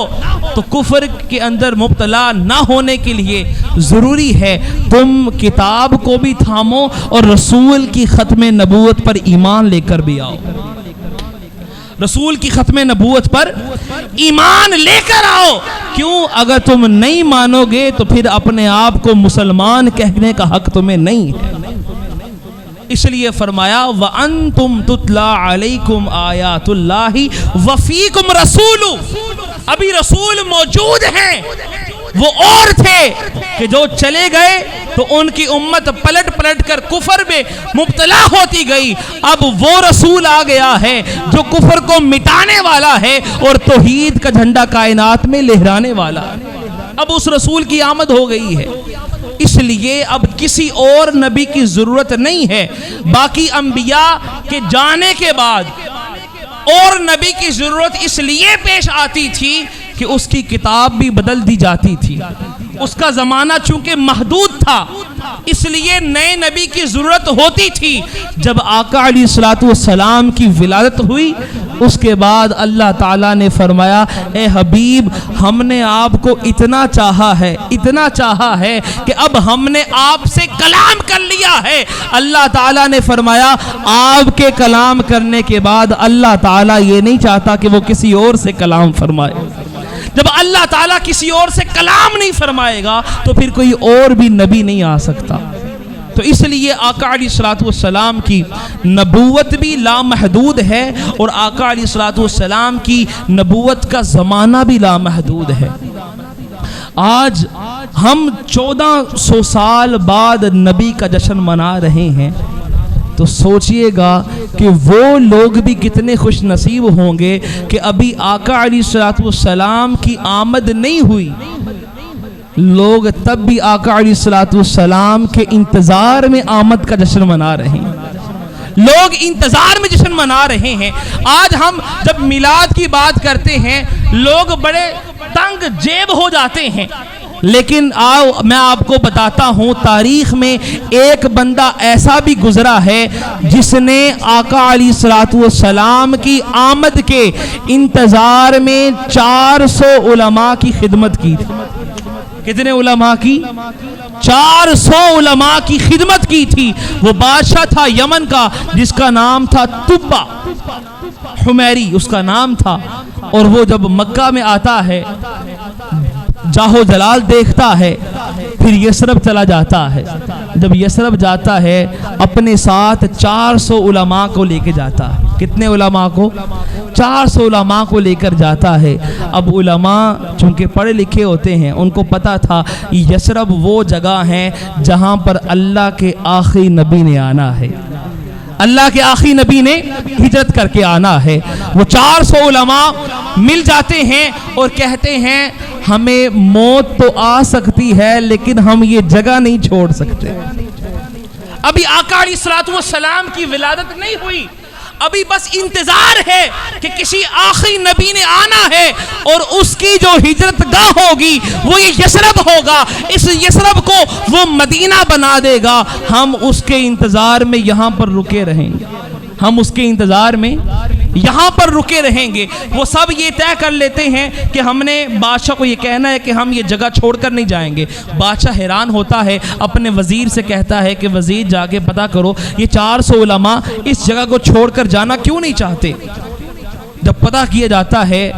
تو کفر کے اندر مبتلا نہ ہونے کے لیے ضروری ہے تم کتاب کو بھی تھامو اور رسول کی ختم نبوت پر ایمان لے کر بھی آؤ. رسول کی ختم نبوت پر ایمان لے کر آؤ. کیوں؟ اگر تم نہیں مانو گے تو پھر اپنے آپ کو مسلمان کہنے کا حق تمہیں نہیں ہے. اس لیے فرمایا وَأَنْتُمْ تُتْلَى عَلَيْكُمْ آیات اللہ وَفِيكُمْ رَسُولُ. ابھی رسول موجود ہیں، وہ اور تھے کہ جو چلے گئے تو ان کی امت پلٹ پلٹ کر کفر میں مبتلا ہوتی گئی. اب وہ رسول آ گیا ہے جو کفر کو مٹانے والا ہے اور توحید کا جھنڈا کائنات میں لہرانے والا ہے. اب اس رسول کی آمد ہو گئی ہے، اس لیے اب کسی اور نبی کی ضرورت نہیں ہے. باقی انبیاء کے جانے کے بعد اور نبی کی ضرورت اس لیے پیش آتی تھی کہ اس کی کتاب بھی بدل دی جاتی تھی. اس کا زمانہ چونکہ محدود تھا اس لیے نئے نبی کی ضرورت ہوتی تھی. جب آقا علیہ الصلوۃ والسلام کی ولادت ہوئی اس کے بعد اللہ تعالیٰ نے فرمایا اے حبیب ہم نے آپ کو اتنا چاہا ہے کہ اب ہم نے آپ سے کلام کر لیا ہے. اللہ تعالیٰ نے فرمایا آپ کے کلام کرنے کے بعد اللہ تعالیٰ یہ نہیں چاہتا کہ وہ کسی اور سے کلام فرمائے. جب اللہ تعالیٰ کسی اور سے کلام نہیں فرمائے گا تو پھر کوئی اور بھی نبی نہیں آ سکتا. تو اس لیے آقا علیہ الصلوۃ والسلام کی نبوت بھی لامحدود ہے اور آقا علیہ الصلوۃ والسلام کی نبوت کا زمانہ بھی لامحدود ہے. آج ہم 1400 سال بعد نبی کا جشن منا رہے ہیں تو سوچئے گا کہ وہ لوگ بھی کتنے خوش نصیب ہوں گے کہ ابھی آقا علیہ الصلوۃ والسلام کی آمد نہیں ہوئی. لوگ تب بھی آقا علیہ الصلوۃ والسلام کے انتظار میں آمد کا جشن منا رہے ہیں. لوگ انتظار میں جشن منا رہے ہیں. آج ہم جب میلاد کی بات کرتے ہیں لوگ بڑے تنگ جیب ہو جاتے ہیں، لیکن آؤ میں آپ کو بتاتا ہوں تاریخ میں ایک بندہ ایسا بھی گزرا ہے جس نے آقا علیہ الصلوۃ والسلام کی آمد کے انتظار میں 400 علماء کی خدمت کی تھی. کتنے علماء کی؟ 400 علماء کی خدمت کی تھی. وہ بادشاہ تھا یمن کا جس کا نام تھا تبا حمیری اس کا نام تھا. اور وہ جب مکہ میں آتا ہے جاہو جلال دیکھتا ہے پھر یثرب چلا جاتا ہے. جب یثرب جاتا ہے اپنے ساتھ 400 علماء کو لے کے جاتا ہے. کتنے علماء کو؟ 400 علماء کو لے کر جاتا ہے. اب علماء چونکہ پڑھے لکھے ہوتے ہیں ان کو پتا تھا یثرب وہ جگہ ہے جہاں پر اللہ کے آخری نبی نے آنا ہے. اللہ کے آخری نبی نے ہجرت کر کے آنا ہے. وہ 400 علماء مل جاتے ہیں اور کہتے ہیں ہمیں موت تو آ سکتی ہے لیکن ہم یہ جگہ نہیں چھوڑ سکتے. ابھی آقا علیہ الصلوۃ والسلام کی ولادت نہیں ہوئی، ابھی بس انتظار ہے کہ کسی آخری نبی نے آنا ہے اور اس کی جو ہجرت گاہ ہوگی وہ یہ یثرب ہوگا، اس یثرب کو وہ مدینہ بنا دے گا۔ ہم اس کے انتظار میں یہاں پر رکے رہیں گے، ہم اس کے انتظار میں یہاں پر رکے رہیں گے۔ وہ سب یہ طے کر لیتے ہیں کہ ہم نے بادشاہ کو یہ کہنا ہے کہ ہم یہ جگہ چھوڑ کر نہیں جائیں گے۔ بادشاہ حیران ہوتا ہے، اپنے وزیر سے کہتا ہے کہ وزیر جا کے پتہ کرو یہ 400 علماء اس جگہ کو چھوڑ کر جانا کیوں نہیں چاہتے۔ جب پتہ کیا جاتا ہے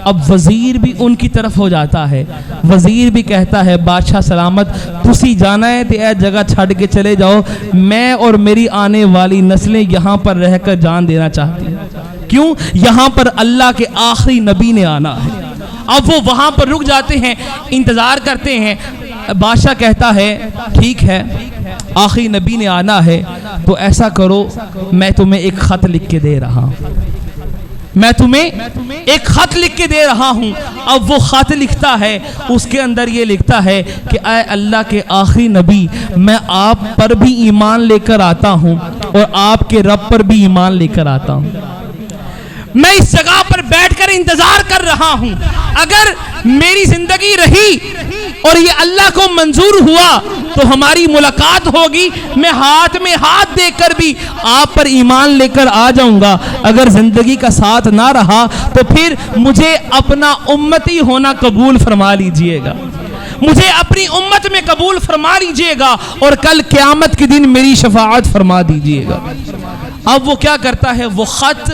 اب وزیر بھی ان کی طرف ہو جاتا ہے، وزیر بھی کہتا ہے بادشاہ سلامت تسی جانا ہے تو اے جگہ چھڑ کے چلے جاؤ، میں اور میری آنے والی نسلیں یہاں پر رہ کر جان دینا چاہتی ہیں۔ کیوں؟ یہاں پر اللہ کے آخری نبی نے آنا ہے۔ اب وہ وہاں پر رک جاتے ہیں، انتظار کرتے ہیں۔ بادشاہ کہتا ہے ٹھیک ہے آخری نبی نے آنا ہے تو ایسا کرو میں تمہیں ایک خط لکھ کے دے رہا ہوں، میں تمہیں ایک خط لکھ کے دے رہا ہوں۔ اب وہ خط لکھتا ہے، اس کے اندر یہ لکھتا ہے کہ اے اللہ کے آخری نبی، میں آپ پر بھی ایمان لے کر آتا ہوں اور آپ کے رب پر بھی ایمان لے کر آتا ہوں۔ میں اس جگہ پر بیٹھ کر انتظار کر رہا ہوں، اگر میری زندگی رہی اور یہ اللہ کو منظور ہوا تو ہماری ملاقات ہوگی، میں ہاتھ میں ہاتھ دے کر بھی آپ پر ایمان لے کر آ جاؤں گا۔ اگر زندگی کا ساتھ نہ رہا تو پھر مجھے اپنا امتی ہونا قبول فرما لیجئے گا، مجھے اپنی امت میں قبول فرما لیجئے گا اور کل قیامت کے دن میری شفاعت فرما دیجئے گا۔ اب وہ کیا کرتا ہے، وہ خط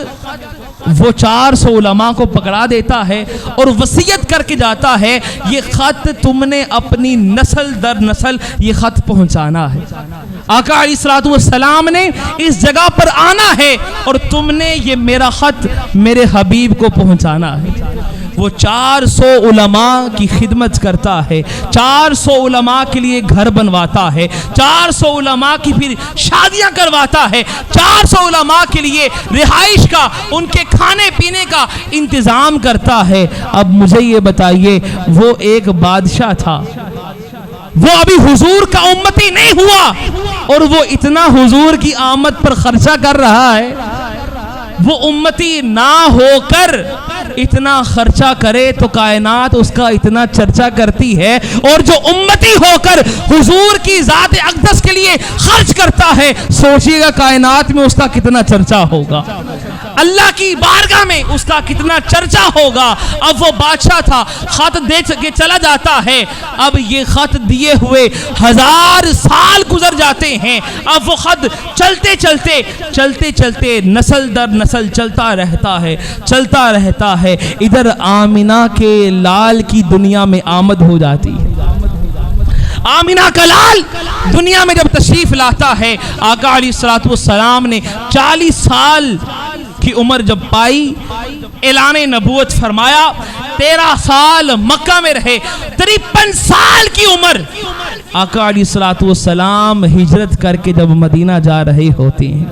وہ 400 علماء کو پکڑا دیتا ہے اور وصیت کر کے جاتا ہے یہ خط تم نے اپنی نسل در نسل یہ خط پہنچانا ہے۔ آقا علیہ الصلوۃ والسلام نے اس جگہ پر آنا ہے اور تم نے یہ میرا خط میرے حبیب کو پہنچانا ہے۔ وہ 400 علماء کی خدمت کرتا ہے، 400 علماء کے لیے گھر بنواتا ہے، 400 علماء کی پھر شادیاں کرواتا ہے، 400 علماء کے لیے رہائش کا، ان کے کھانے پینے کا انتظام کرتا ہے۔ اب مجھے یہ بتائیے، وہ ایک بادشاہ تھا، وہ ابھی حضور کا امتی نہیں ہوا اور وہ اتنا حضور کی آمد پر خرچہ کر رہا ہے۔ وہ امتی نہ ہو کر اتنا خرچہ کرے تو کائنات اس کا اتنا چرچا کرتی ہے، اور جو امتی ہو کر حضور کی ذات اقدس کے لیے خرچ کرتا ہے، سوچئے گا کائنات میں اس کا کتنا چرچا ہوگا، اللہ کی بارگاہ میں اس کا کتنا چرچا ہوگا۔ اب وہ بادشاہ تھا، خط دے کے چلا جاتا ہے۔ اب یہ خط دیے ہوئے 1000 سال گزر جاتے ہیں۔ اب وہ خط چلتے چلتے چلتے چلتے نسل در نسل چلتا رہتا ہے، چلتا رہتا ہے۔ ادھر آمینہ کے لال کی دنیا میں آمد ہو جاتی ہے۔ آمینہ کا لال دنیا میں جب تشریف لاتا ہے، آقا علیہ الصلوۃ والسلام نے 40 سال کی عمر جب پائی، اعلان نبوت فرمایا، 13 سال مکہ میں رہے، 53 سال کی عمر آقا علیہ الصلوۃ والسلام ہجرت کر کے جب مدینہ جا رہے ہوتے ہیں،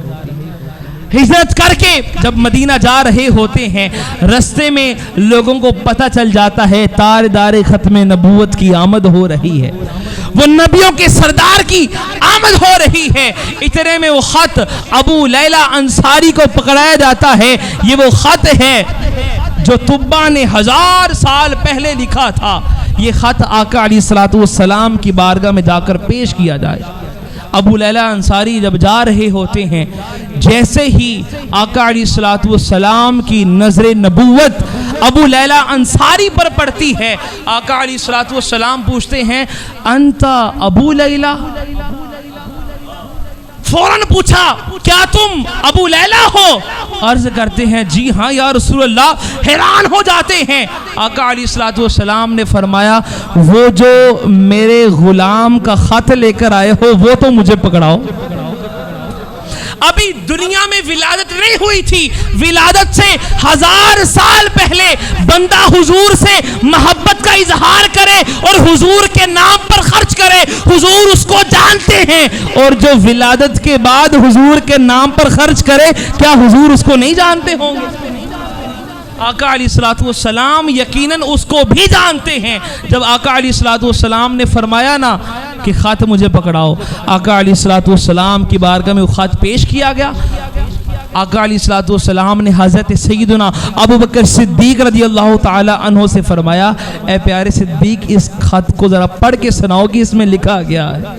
ہجرت کر کے جب مدینہ جا رہے ہوتے ہیں، رستے میں لوگوں کو پتہ چل جاتا ہے تاردار ختم نبوت کی آمد ہو رہی ہے، وہ نبیوں کے سردار کی آمد ہو رہی ہے۔ اتنے میں وہ خط ابو لیلہ انصاری کو پکڑایا جاتا ہے۔ یہ وہ خط ہے جو طبا نے 1000 سال پہلے لکھا تھا۔ یہ خط آقا علیہ الصلوۃ والسلام کی بارگاہ میں جا کر پیش کیا جائے۔ ابو لیلہ انصاری جب جا رہے ہوتے ہیں، جیسے ہی آقا علیہ الصلوۃ والسلام کی نظر نبوت ابو لیلہ انصاری پر پڑتی ہے، آقا علیہ الصلوۃ والسلام پوچھتے ہیں انت ابو لیلہ؟ فوراً پوچھا کیا تم ابو لیلہ ہو؟ عرض کرتے ہیں جی ہاں یا رسول اللہ۔ حیران ہو جاتے ہیں۔ آقا علیہ الصلوۃ والسلام نے فرمایا وہ جو میرے غلام کا خط لے کر آئے ہو وہ تو مجھے پکڑاؤ۔ ابھی دنیا میں ولادت نہیں ہوئی تھی، ولادت سے 1000 سال پہلے بندہ حضور سے محبت کا اظہار کرے اور حضور کے نام پر خرچ کرے، حضور اس کو جانتے ہیں، اور جو ولادت کے بعد حضور کے نام پر خرچ کرے، کیا حضور اس کو نہیں جانتے ہوں گے؟ آقا علیہ الصلوۃ والسلام یقیناً اس کو بھی جانتے ہیں۔ جب آقا علیہ الصلوۃ والسلام نے فرمایا نا کہ خط مجھے پکڑاؤ۔ آقا علیہ الصلوۃ والسلام کی بارگاہ میں وہ خط پیش کیا گیا۔ آقا علیہ الصلوۃ والسلام نے حضرت سیدنا ابو بکر صدیق رضی اللہ تعالی عنہ سے فرمایا، اے پیارے صدیق اس خط کو ذرا پڑھ کے سناؤ کہ اس میں لکھا گیا ہے۔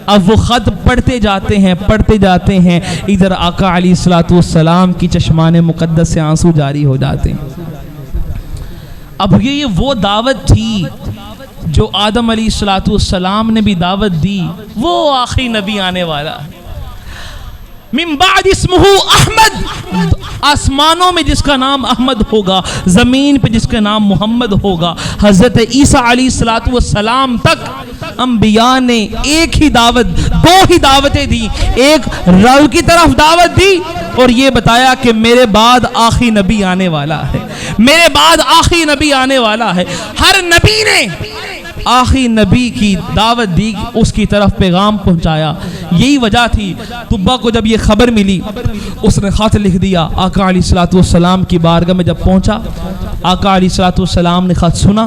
اب وہ خط پڑھتے جاتے ہیں، ادھر آقا علیہ الصلوۃ والسلام کی چشمان مقدس سے آنسو جاری ہو جاتے ہیں۔ اب یہ وہ دعوت تھی جو آدم علیہ الصلوۃ والسلام نے بھی دعوت دی، وہ آخری نبی آنے والا ہے۔ من بعد اسمہ احمد، آسمانوں میں جس کا نام احمد ہوگا، زمین پہ جس کا نام محمد ہوگا۔ حضرت عیسیٰ علیہ الصلوۃ والسلام تک انبیاء نے ایک ہی دعوت، دو ہی دعوتیں دی، ایک رب کی طرف دعوت دی اور یہ بتایا کہ میرے بعد آخری نبی آنے والا ہے، میرے بعد آخری نبی آنے والا ہے۔ ہر نبی نے آخری نبی کی دعوت دی، اس کی طرف پیغام پہنچایا۔ یہی وجہ تھی طبہ کو جب یہ خبر ملی اس نے خط لکھ دیا۔ آقا علیہ الصلوۃ والسلام کی بارگاہ میں جب پہنچا، آقا علیہ الصلوۃ والسلام نے خط سنا،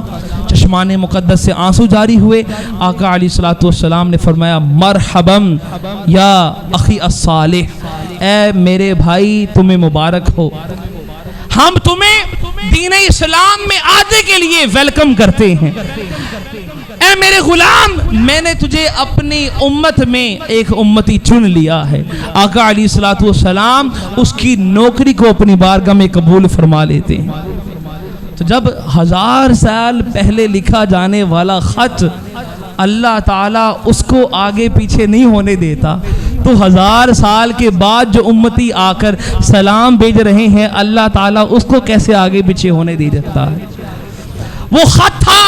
چشمان مقدس سے آنسو جاری ہوئے۔ آقا علیہ الصلوۃ والسلام نے فرمایا، مرحبا یا اخی الصالح، اے میرے بھائی تمہیں مبارک ہو، ہم تمہیں دین اسلام میں آنے کے لیے ویلکم کرتے ہیں۔ اے میرے غلام، میں نے تجھے اپنی امت میں ایک امتی چن لیا ہے۔ آقا علیہ الصلوۃ والسلام اس کی نوکری کو اپنی بارگاہ میں قبول فرما لیتے ہیں۔ تو جب 1000 سال پہلے لکھا جانے والا خط اللہ تعالیٰ اس کو آگے پیچھے نہیں ہونے دیتا، تو 1000 سال کے بعد جو امتی آ کر سلام بھیج رہے ہیں، اللہ تعالیٰ اس کو کیسے آگے پیچھے ہونے دے سکتا ہے؟ وہ خط تھا،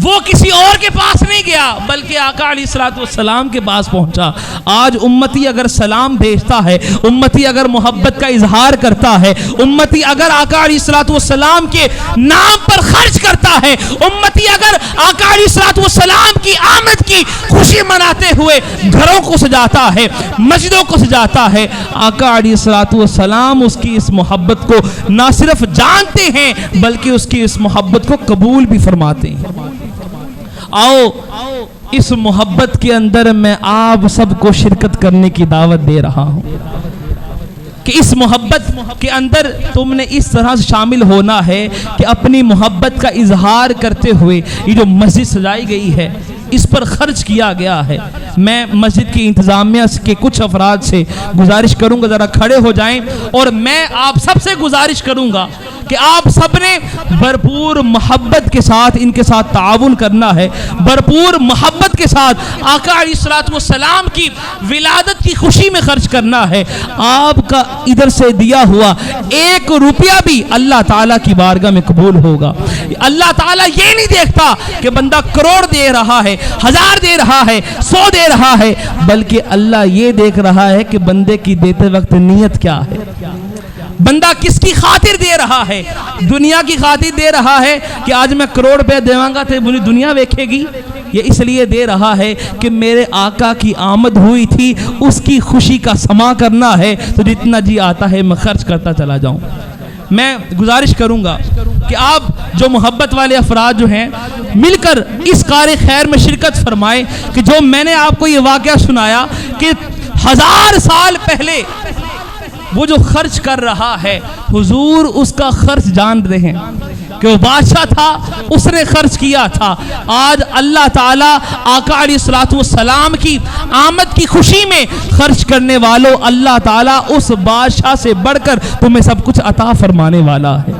وہ کسی اور کے پاس نہیں گیا بلکہ آقا علیہ الصلوۃ والسلام کے پاس پہنچا۔ آج امتی اگر سلام بھیجتا ہے، امتی اگر محبت کا اظہار کرتا ہے، امتی اگر آقا علیہ الصلوۃ والسلام کے نام پر خرچ کرتا ہے، امتی اگر آقا علیہ الصلوۃ والسلام کی آمد کی خوشی مناتے ہوئے گھروں کو سجاتا ہے، مسجدوں کو سجاتا ہے، آقا علیہ الصلوۃ والسلام اس کی اس محبت کو نہ صرف جانتے ہیں بلکہ اس کی اس محبت کو قبول بھی فرماتے ہیں۔ آؤ اس محبت کے اندر میں آپ سب کو شرکت کرنے کی دعوت دے رہا ہوں کہ اس محبت کے اندر تم نے اس طرح سے شامل ہونا ہے کہ اپنی محبت کا اظہار کرتے ہوئے یہ جو مسجد سجائی گئی ہے، اس پر خرچ کیا گیا ہے۔ میں مسجد کی انتظامیہ کے کچھ افراد سے گزارش کروں گا ذرا کھڑے ہو جائیں، اور میں آپ سب سے گزارش کروں گا کہ آپ سب نے بھرپور محبت کے ساتھ ان کے ساتھ تعاون کرنا ہے، بھرپور محبت کے ساتھ آقا علیہ الصلوۃ والسلام کی ولادت کی خوشی میں خرچ کرنا ہے۔ آپ کا ادھر سے دیا ہوا 1 روپیہ بھی اللہ تعالیٰ کی بارگاہ میں قبول ہوگا۔ اللہ تعالیٰ یہ نہیں دیکھتا کہ بندہ کروڑ دے رہا ہے، 1000 دے رہا ہے، 100 دے رہا ہے، بلکہ اللہ یہ دیکھ رہا ہے کہ بندے کی دیتے وقت نیت کیا ہے، بندہ کس کی خاطر دے رہا ہے۔ دنیا کی خاطر دے رہا ہے کہ آج میں کروڑ روپے دیواں گا تو مجھے دنیا دیکھے گی، یہ اس لیے دے رہا ہے کہ میرے آقا کی آمد ہوئی تھی، اس کی خوشی کا سما کرنا ہے، تو جتنا جی آتا ہے میں خرچ کرتا چلا جاؤں۔ میں گزارش کروں گا کہ آپ جو محبت والے افراد جو ہیں مل کر اس کار خیر میں شرکت فرمائیں کہ جو میں نے آپ کو یہ واقعہ سنایا کہ 1000 سال پہلے وہ جو خرچ کر رہا ہے، حضور اس کا خرچ جان رہے ہیں کہ وہ بادشاہ تھا، اس نے خرچ کیا تھا۔ آج اللہ تعالیٰ آقا علیہ الصلوۃ والسلام کی آمد کی خوشی میں خرچ کرنے والوں، اللہ تعالیٰ اس بادشاہ سے بڑھ کر تمہیں سب کچھ عطا فرمانے والا ہے۔